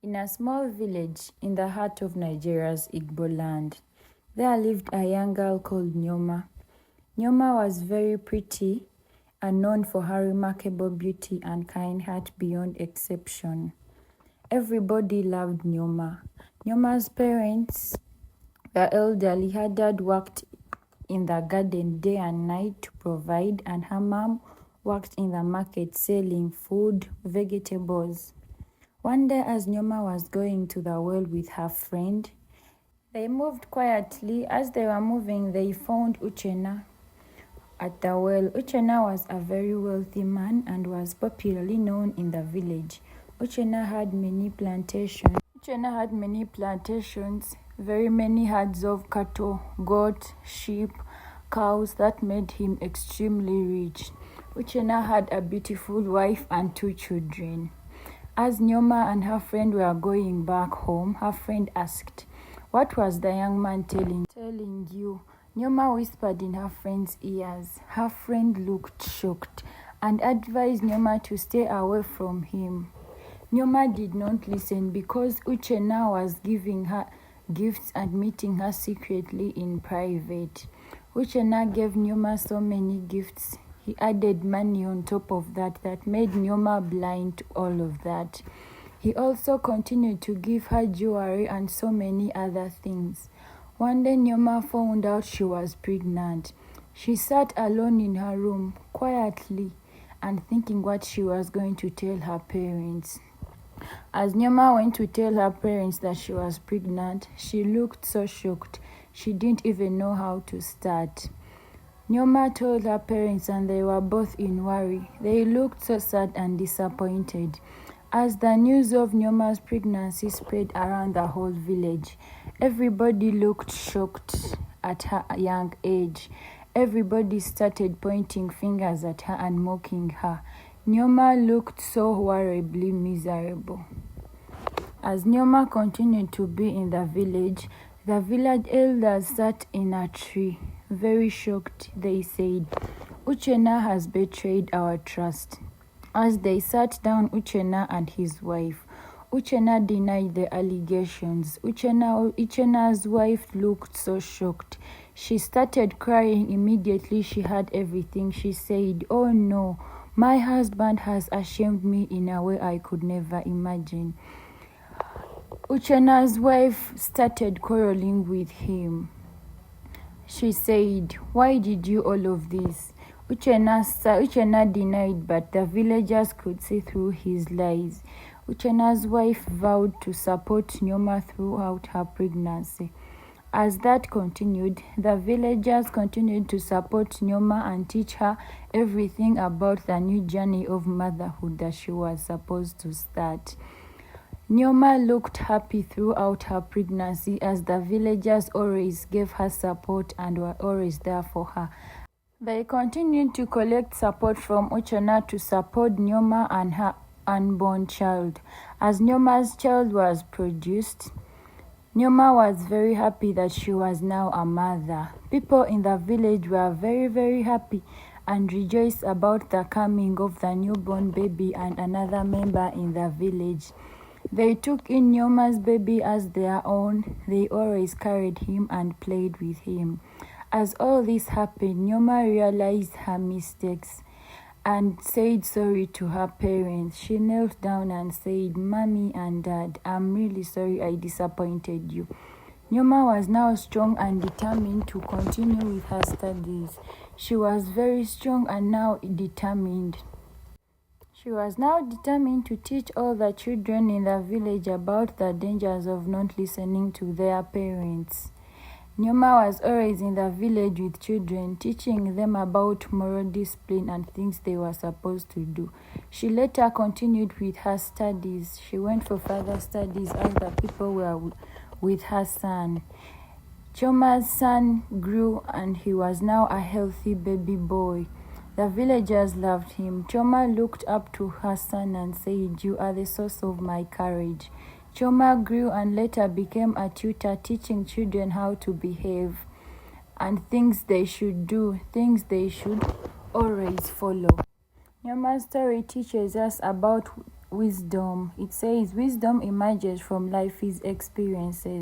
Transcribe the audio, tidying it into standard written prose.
In a small village in the heart of Nigeria's Igbo land, there lived a young girl called Nyoma. Nyoma was very pretty and known for her remarkable beauty and kind heart beyond exception. Everybody loved Nyoma. Nyoma's parents were elderly. Her dad worked in the garden day and night to provide, and her mom worked in the market selling food, vegetables. One day, as Nyoma was going to the well with her friend, they moved quietly. As they were moving, they found Uchenna at the well. Uchenna was a very wealthy man and was popularly known in the village. Uchenna had many plantations, very many herds of cattle, goats, sheep, cows that made him extremely rich. Uchenna had a beautiful wife and 2 children. As Nyoma and her friend were going back home, her friend asked, "What was the young man telling you?" Nyoma whispered in her friend's ears. Her friend looked shocked and advised Nyoma to stay away from him. Nyoma did not listen because Uchenna was giving her gifts and meeting her secretly in private. Uchenna gave Nyoma so many gifts. He added money on top of that made Nyoma blind to all of that. He also continued to give her jewelry and so many other things. One day Nyoma found out she was pregnant. She sat alone in her room, quietly, and thinking what she was going to tell her parents. As Nyoma went to tell her parents that she was pregnant, she looked so shocked. She didn't even know how to start. Nyoma told her parents and they were both in worry. They looked so sad and disappointed. As the news of Nyoma's pregnancy spread around the whole village, everybody looked shocked at her young age. Everybody started pointing fingers at her and mocking her. Nyoma looked so horribly miserable. As Nyoma continued to be in the village elders sat in a tree. Very shocked, they said, "Uchenna has betrayed our trust." As they sat down, Uchenna and his wife, Uchenna denied the allegations. Uchenna's wife looked so shocked. She started crying immediately she heard everything. She said, "Oh no, my husband has ashamed me in a way I could never imagine." Uchenna's wife started quarreling with him. She said, "Why did you all of this?" Uchenna denied, but the villagers could see through his lies. Uchenna's wife vowed to support Nyoma throughout her pregnancy. As that continued, the villagers continued to support Nyoma and teach her everything about the new journey of motherhood that she was supposed to start. Nyoma looked happy throughout her pregnancy as the villagers always gave her support and were always there for her. They continued to collect support from Uchenna to support Nyoma and her unborn child. As Nyoma's child was produced, Nyoma was very happy that she was now a mother. People in the village were very, very happy and rejoiced about the coming of the newborn baby and another member in the village. They took in Nyoma's baby as their own. They always carried him and played with him. As all this happened, Nyoma realized her mistakes and said sorry to her parents. She knelt down and said, "Mommy and Dad, I'm really sorry I disappointed you." Nyoma was now strong and determined to continue with her studies. She was very strong and now determined. She was now determined to teach all the children in the village about the dangers of not listening to their parents. Nyoma was always in the village with children, teaching them about moral discipline and things they were supposed to do. She later continued with her studies. She went for further studies as the people were with her son. Nyoma's son grew and he was now a healthy baby boy. The villagers loved him. Nyoma looked up to her son and said, "You are the source of my courage." Nyoma grew and later became a tutor, teaching children how to behave and things they should do, things they should always follow. Nyoma's story teaches us about wisdom. It says wisdom emerges from life's experiences.